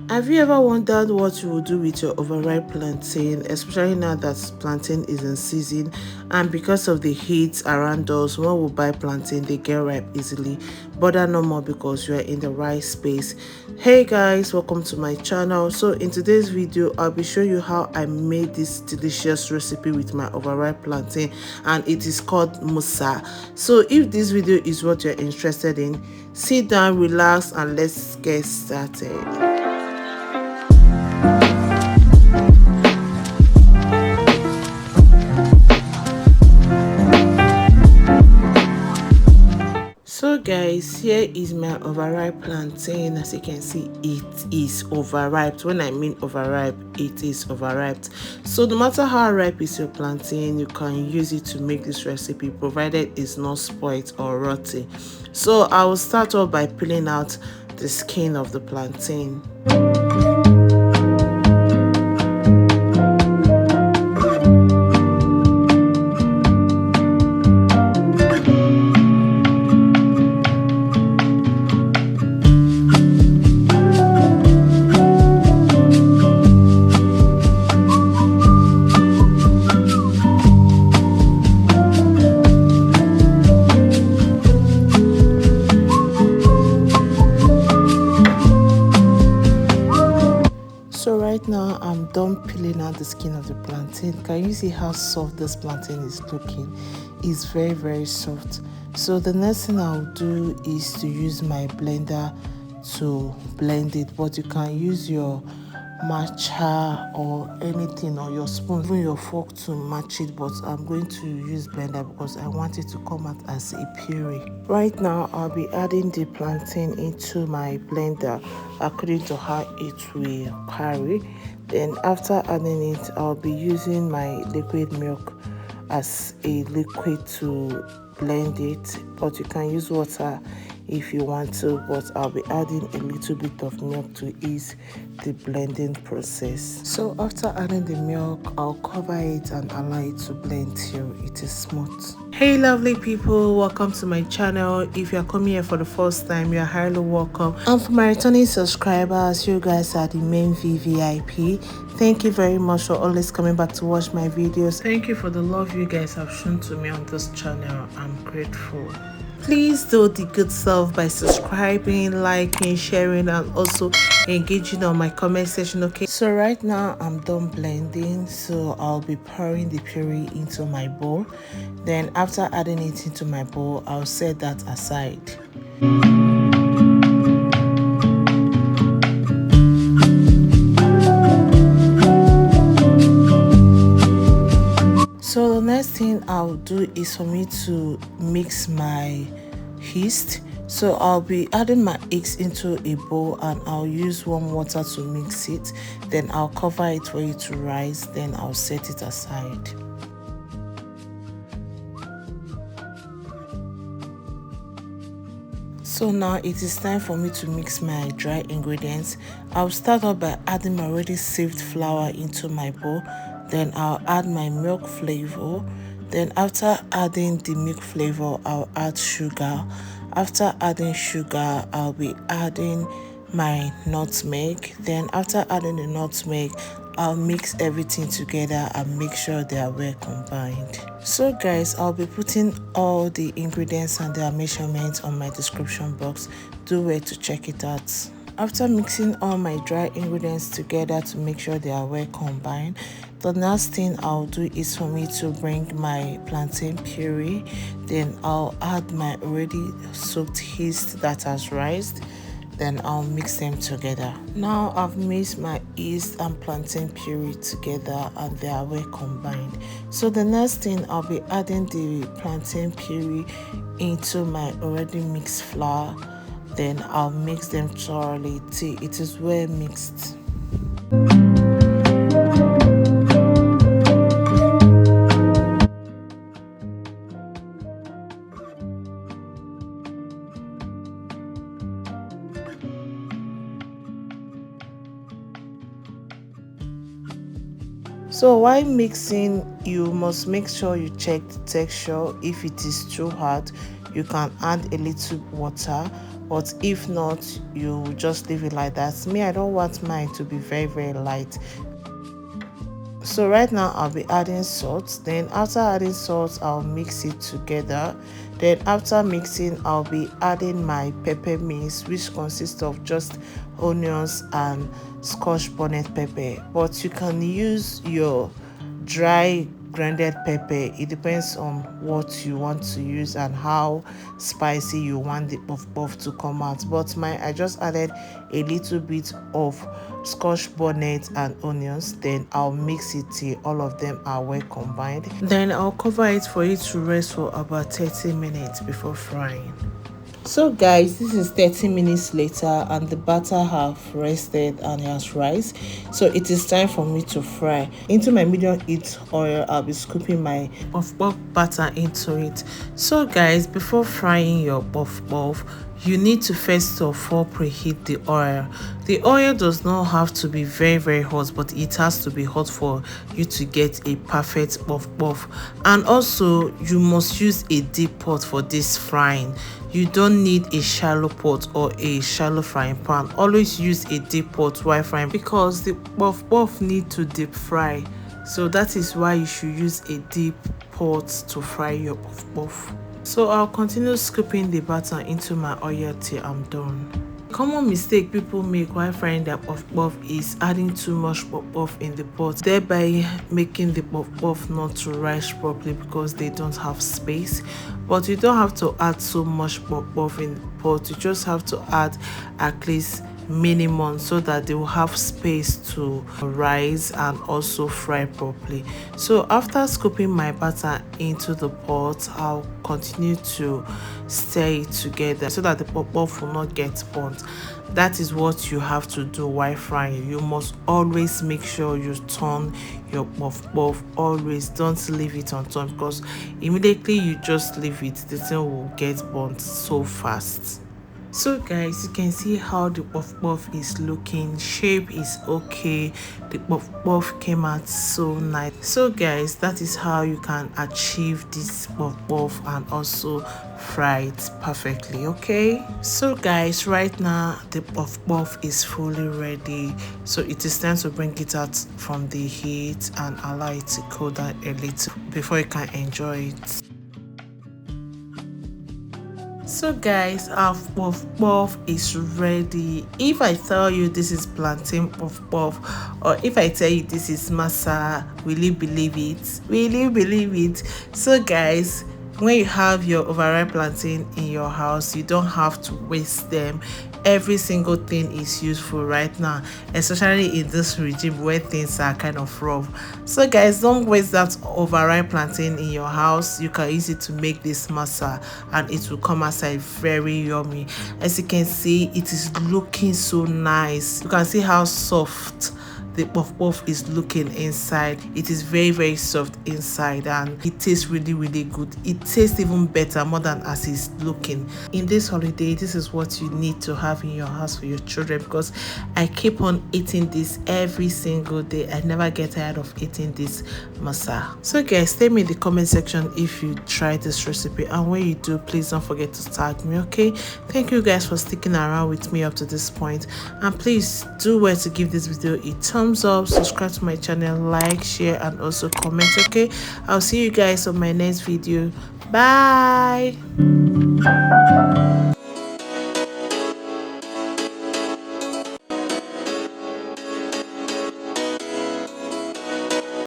Have you ever wondered what you will do with your overripe plantain, especially now that plantain is in season, and because of the heat around us, when we buy plantain, they get ripe easily. Bother no more because you are in the right space. Hey guys, welcome to my channel. So in today's video, I'll be showing you how I made this delicious recipe with my overripe plantain, and it is called Mosa. So if this video is what you're interested in, sit down, relax, and let's get started. So guys, here is my overripe plantain. As you can see, it is overripe. When I mean overripe, it is overripe. So no matter how ripe is your plantain, you can use it to make this recipe, provided it's not spoiled or rotten. So I will start off by peeling out the skin of the plantain. So right now I'm done peeling out the skin of the plantain. Can you see how soft this plantain is looking? It's very soft. So the next thing I'll do is to use my blender to blend it, but you can use your matcha or anything, or your spoon, even your fork to match it, but I'm going to use blender because I want it to come out as a puree. Right now I'll be adding the plantain into my blender according to how it will carry. Then after adding it, I'll be using my liquid milk as a liquid to blend it, but you can use water if you want to, but I'll be adding a little bit of milk to ease the blending process. So after adding the milk, I'll cover it and allow it to blend till it is smooth. Hey lovely people, welcome to my channel. If you're coming here for the first time, you're highly welcome. And for my returning subscribers, you guys are the main VVIP. Thank you very much for always coming back to watch my videos. Thank you for the love you guys have shown to me on this channel. I'm grateful. Please do the good self by subscribing, liking, sharing, and also engaging on my comment section, okay? So right now I'm done blending, so I'll be pouring the puree into my bowl. Then after adding it into my bowl, I'll set that aside. So the next thing I'll do is for me to mix my yeast. So I'll be adding my eggs into a bowl and I'll use warm water to mix it. Then I'll cover it for it to rise. Then I'll set it aside. So now it is time for me to mix my dry ingredients. I'll start off by adding my already sieved flour into my bowl. Then I'll add my milk flavor. Then after adding the milk flavor, I'll add sugar. After adding sugar, I'll be adding my nutmeg. Then after adding the nutmeg, I'll mix everything together and make sure they are well combined. So guys, I'll be putting all the ingredients and their measurements on my description box. Do wait to check it out. After mixing all my dry ingredients together to make sure they are well combined, the next thing I'll do is for me to bring my plantain puree. Then I'll add my already soaked yeast that has rised. Then I'll mix them together. Now I've mixed my yeast and plantain puree together and they are well combined. So the next thing, I'll be adding the plantain puree into my already mixed flour. Then I'll mix them thoroughly till it is well mixed. So while mixing, you must make sure you check the texture. If it is too hard, you can add a little water, but if not, you just leave it like that. Me, I don't want mine to be very light. So right now I'll be adding salt. Then after adding salt, I'll mix it together. Then after mixing, I'll be adding my pepper mix, which consists of just onions and scotch bonnet pepper. But you can use your dry grounded pepper. It depends on what you want to use and how spicy you want the puff puff to come out. But I just added a little bit of scotch bonnet and onions. Then I'll mix it till all of them are well combined. Then I'll cover it for it to rest for about 30 minutes before frying. So guys, this is 30 minutes later and the batter have rested and has rise. So it is time for me to fry. Into my medium heat oil, I'll be scooping my puff puff batter into it. So guys, before frying your puff puff, you need to first of all preheat the oil. The oil does not have to be very hot, but it has to be hot for you to get a perfect puff puff. And also you must use a deep pot for this frying. You don't need a shallow pot or a shallow frying pan. Always use a deep pot while frying because the puff puff need to deep fry. So that is why you should use a deep pot to fry your puff puff. So I'll continue scooping the batter into my oil till I'm done. Common mistake people make while frying their puff puff is adding too much puff puff in the pot, thereby making the puff puff not to rise properly because they don't have space. But you don't have to add so much puff puff in the pot. You just have to add at least minimum so that they will have space to rise and also fry properly. So after scooping my batter into the pot, I'll continue to stir it together so that the puff puff will not get burnt. That is what you have to do while frying. You must always make sure you turn your puff puff. Always don't leave it on top because immediately you just leave it, the thing will get burnt so fast. So guys, you can see how the puff puff is looking. Shape is okay. The puff puff came out so nice. So guys, that is how you can achieve this puff puff and also fry it perfectly. Okay, so guys, right now the puff puff is fully ready, so it is time to bring it out from the heat and allow it to cool down a little before you can enjoy it. So guys, our puff puff is ready. If I tell you this is plantain puff puff, or if I tell you this is masa, will you believe it? Will you believe it? So guys, when you have your overripe plantain in your house, you don't have to waste them. Every single thing is useful right now, especially in this regime where things are kind of rough. So guys, don't waste that overripe plantain in your house. You can use it to make this masa and it will come outside very yummy. As you can see, it is looking so nice. You can see how soft the puff puff is looking inside. It is very soft inside and it tastes really good. It tastes even better more than as it's looking. In this holiday, this is what you need to have in your house for your children, because I keep on eating this every single day. I never get tired of eating this masa. So guys, tell me in the comment section if you try this recipe, and when you do, please don't forget to tag me. Okay, thank you guys for sticking around with me up to this point, and please do well to give this video a thumbs up, subscribe to my channel, like, share, and also comment. Okay, I'll see you guys on my next video. Bye.